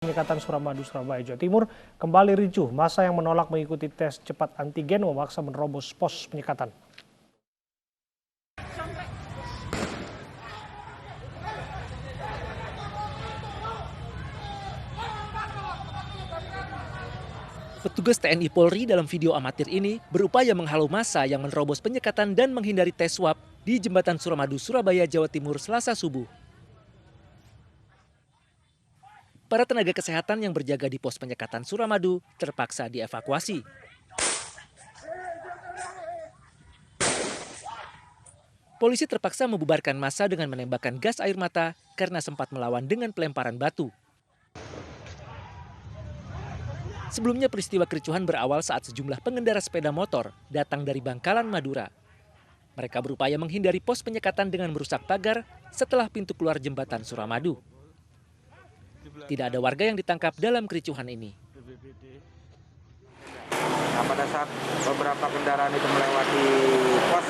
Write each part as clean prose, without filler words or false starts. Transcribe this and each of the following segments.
Penyekatan Suramadu, Surabaya, Jawa Timur kembali ricuh. Massa yang menolak mengikuti tes cepat antigen memaksa menerobos pos penyekatan. Petugas TNI Polri dalam video amatir ini berupaya menghalau massa yang menerobos penyekatan dan menghindari tes swab di Jembatan Suramadu, Surabaya, Jawa Timur, Selasa subuh. Para tenaga kesehatan yang berjaga di pos penyekatan Suramadu terpaksa dievakuasi. Polisi terpaksa membubarkan massa dengan menembakkan gas air mata karena sempat melawan dengan pelemparan batu. Sebelumnya peristiwa kericuhan berawal saat sejumlah pengendara sepeda motor datang dari Bangkalan, Madura. Mereka berupaya menghindari pos penyekatan dengan merusak pagar setelah pintu keluar Jembatan Suramadu. Tidak ada warga yang ditangkap dalam kericuhan ini. Nah, pada saat beberapa kendaraan itu melewati pos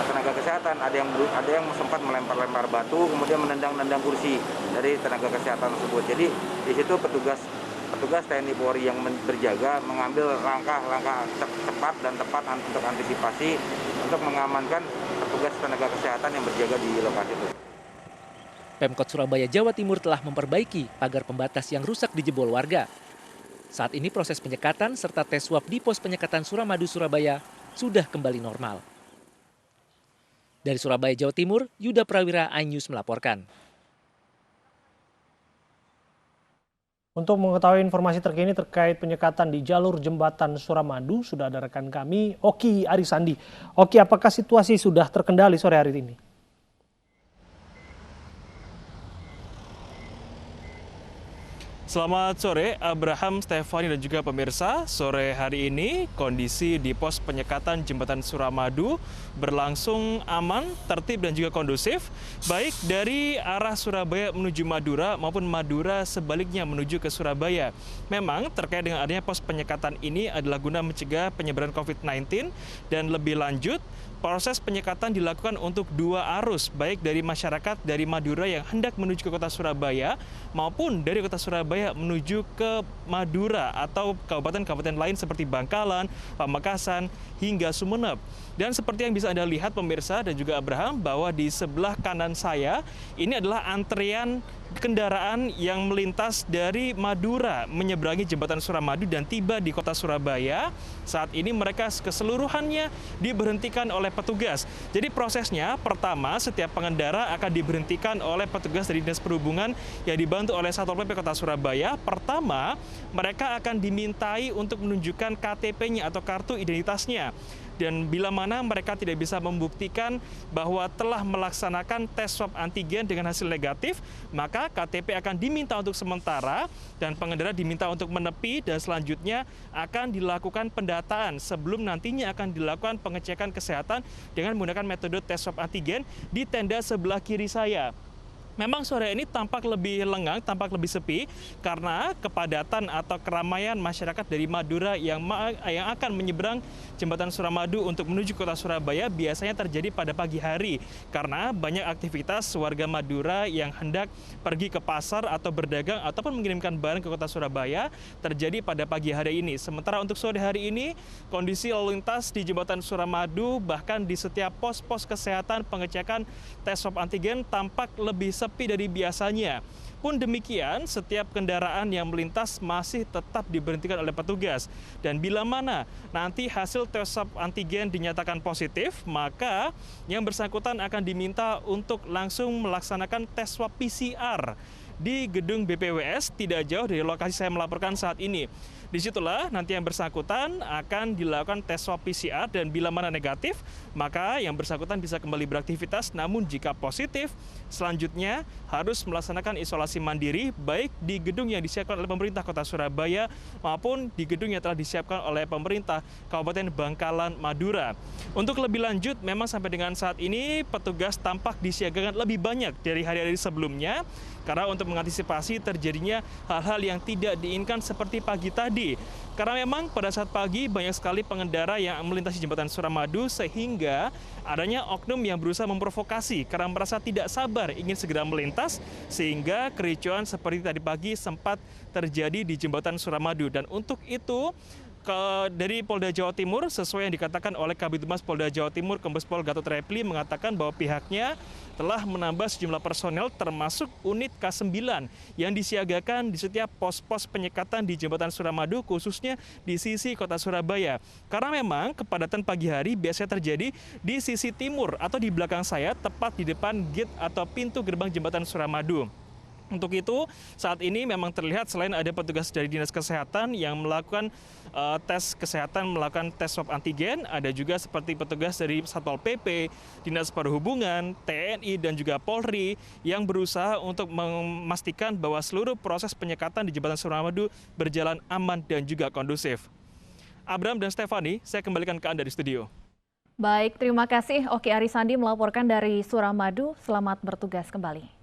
tenaga kesehatan, ada yang sempat melempar-lempar batu, kemudian menendang-nendang kursi dari tenaga kesehatan tersebut. Jadi di situ petugas TNI Polri yang berjaga mengambil langkah-langkah cepat dan tepat untuk antisipasi untuk mengamankan petugas tenaga kesehatan yang berjaga di lokasi itu. Pemkot Surabaya, Jawa Timur telah memperbaiki pagar pembatas yang rusak dijebol warga. Saat ini proses penyekatan serta tes swab di pos penyekatan Suramadu, Surabaya sudah kembali normal. Dari Surabaya, Jawa Timur, Yuda Prawira, iNews melaporkan. Untuk mengetahui informasi terkini terkait penyekatan di jalur Jembatan Suramadu, sudah ada rekan kami, Oki Arisandi. Oki, apakah situasi sudah terkendali sore hari ini? Selamat sore, Abraham, Stefani, dan juga pemirsa. Sore hari ini kondisi di pos penyekatan Jembatan Suramadu berlangsung aman, tertib, dan juga kondusif. Baik dari arah Surabaya menuju Madura maupun Madura sebaliknya menuju ke Surabaya. Memang terkait dengan adanya pos penyekatan ini adalah guna mencegah penyebaran COVID-19 dan lebih lanjut, proses penyekatan dilakukan untuk dua arus, baik dari masyarakat dari Madura yang hendak menuju ke kota Surabaya maupun dari kota Surabaya menuju ke Madura atau kabupaten-kabupaten lain seperti Bangkalan, Pamekasan, hingga Sumeneb. Dan seperti yang bisa Anda lihat pemirsa dan juga Abraham, bahwa di sebelah kanan saya ini adalah antrian kendaraan yang melintas dari Madura menyeberangi Jembatan Suramadu dan tiba di kota Surabaya. Saat ini mereka keseluruhannya diberhentikan oleh petugas. Jadi prosesnya pertama, setiap pengendara akan diberhentikan oleh petugas dari Dinas Perhubungan yang dibantu oleh Satpol PP Kota Surabaya. Pertama, mereka akan dimintai untuk menunjukkan KTP-nya atau kartu identitasnya. Dan bila mana mereka tidak bisa membuktikan bahwa telah melaksanakan tes swab antigen dengan hasil negatif, maka KTP akan diminta untuk sementara dan pengendara diminta untuk menepi dan selanjutnya akan dilakukan pendataan sebelum nantinya akan dilakukan pengecekan kesehatan dengan menggunakan metode tes swab antigen di tenda sebelah kiri saya. Memang sore ini tampak lebih lengang, tampak lebih sepi karena kepadatan atau keramaian masyarakat dari Madura yang akan menyeberang Jembatan Suramadu untuk menuju kota Surabaya biasanya terjadi pada pagi hari karena banyak aktivitas warga Madura yang hendak pergi ke pasar atau berdagang ataupun mengirimkan barang ke kota Surabaya terjadi pada pagi hari ini. Sementara untuk sore hari ini kondisi lalu lintas di Jembatan Suramadu bahkan di setiap pos-pos kesehatan pengecekan tes swab antigen tampak lebih sepi dari biasanya. Pun demikian, setiap kendaraan yang melintas masih tetap diberhentikan oleh petugas. Dan bila mana nanti hasil tes swab antigen dinyatakan positif, maka yang bersangkutan akan diminta untuk langsung melaksanakan tes swab PCR di gedung BPWS tidak jauh dari lokasi saya melaporkan saat ini. Disitulah nanti yang bersangkutan akan dilakukan tes swab PCR dan bila mana negatif, maka yang bersangkutan bisa kembali beraktivitas. Namun jika positif, selanjutnya harus melaksanakan isolasi mandiri baik di gedung yang disiapkan oleh pemerintah Kota Surabaya maupun di gedung yang telah disiapkan oleh pemerintah Kabupaten Bangkalan, Madura. Untuk lebih lanjut, memang sampai dengan saat ini petugas tampak disiagakan lebih banyak dari hari-hari sebelumnya karena untuk untuk mengantisipasi terjadinya hal-hal yang tidak diinginkan seperti pagi tadi. Karena memang pada saat pagi banyak sekali pengendara yang melintasi jembatan Suramadu sehingga adanya oknum yang berusaha memprovokasi karena merasa tidak sabar ingin segera melintas sehingga kericuan seperti tadi pagi sempat terjadi di jembatan Suramadu. Dan untuk itu dari Polda Jawa Timur, sesuai yang dikatakan oleh Kabid Humas Polda Jawa Timur, Kombes Pol Gatot Reply mengatakan bahwa pihaknya telah menambah sejumlah personel termasuk unit K9 yang disiagakan di setiap pos-pos penyekatan di jembatan Suramadu khususnya di sisi kota Surabaya. Karena memang kepadatan pagi hari biasanya terjadi di sisi timur atau di belakang saya, tepat di depan gate atau pintu gerbang jembatan Suramadu. Untuk itu, saat ini memang terlihat selain ada petugas dari Dinas Kesehatan yang melakukan tes kesehatan, melakukan tes swab antigen, ada juga seperti petugas dari Satpol PP, Dinas Perhubungan, TNI, dan juga Polri yang berusaha untuk memastikan bahwa seluruh proses penyekatan di Jembatan Suramadu berjalan aman dan juga kondusif. Abram dan Stefani, saya kembalikan ke Anda di studio. Baik, terima kasih Oki Arisandi melaporkan dari Suramadu. Selamat bertugas kembali.